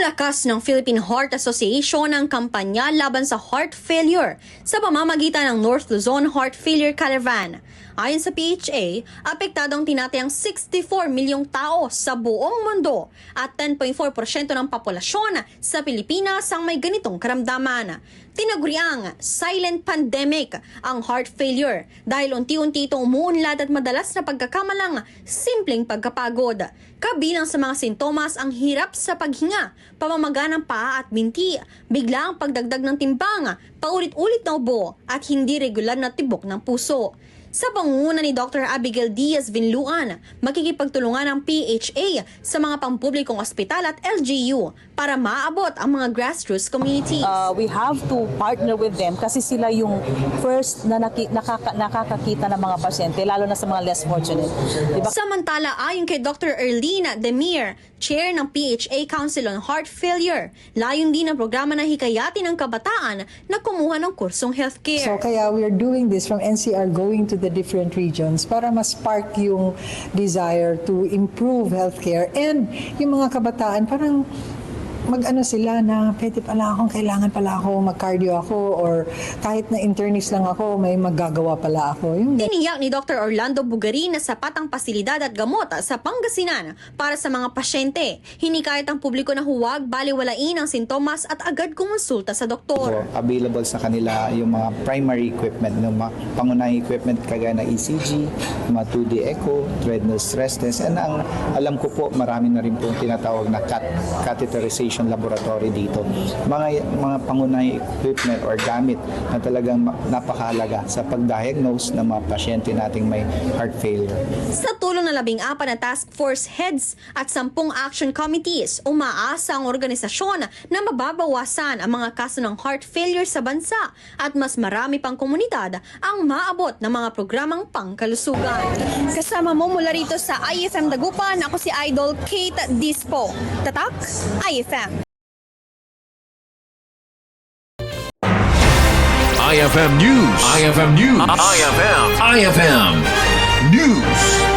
Pinalakas ng Philippine Heart Association ang kampanya laban sa heart failure sa pamamagitan ng North Luzon Heart Failure Caravan. Ayon sa PHA, apektadong tinatayang 64 milyong tao sa buong mundo at 10.4% ng populasyon sa Pilipinas ang may ganitong karamdaman. Tinaguriang silent pandemic ang heart failure dahil unti-unti itong umuunlad at madalas na pagkakamalang simpleng pagkapagod. Kabilang sa mga sintomas ang hirap sa paghinga, pamamaga ng paa at binti, biglang pagdagdag ng timbang, paulit-ulit na ubo at hindi regular na tibok ng puso. Sa pangunguna ni Dr. Abigail Diaz-Vinluan, makikipagtulungan ang PHA sa mga pampublikong ospital at LGU para maabot ang mga grassroots community. We have to partner with them kasi sila yung first na nakakakita ng mga pasyente, lalo na sa mga less fortunate. Diba? Samantala, ayon kay Dr. Erlina Demir, chair ng PHA Council on Heart Failure, layon din ang programa na hikayatin ng kabataan na kumuha ng kursong healthcare. So kaya we're doing this from NCR going to the different regions para ma-spark yung desire to improve healthcare and yung mga kabataan parang mag-ano sila na pwede pala akong kailangan pala ako mag-cardio ako or kahit na internist lang ako may maggagawa pala ako. Tiniyak ni Dr. Orlando Bugari na sapat ang pasilidad at gamot sa Pangasinan para sa mga pasyente. Hinikayat ang publiko na huwag baliwalain ang sintomas at agad kumonsulta sa doktor. Available sa kanila yung mga primary equipment, yung mga pangunahing equipment kagaya ng ECG, mga 2D echo, treadmill stress test, and ang alam ko po marami na rin po tinatawag na catheterization laboratory dito. Mga pangunahing equipment or gamit na talagang napakahalaga sa pag-diagnose ng mga pasyente nating may heart failure. Sa tulong ng 14 na task force heads at 10 action committees, umaasa ang organisasyon na mababawasan ang mga kaso ng heart failure sa bansa at mas marami pang komunidad ang maabot ng mga programang pangkalusugan. Kasama mo mula rito sa IFM Dagupan, ako si Idol Kate Dispo. Tatak, IFM. IFM News. IFM News. IFM News.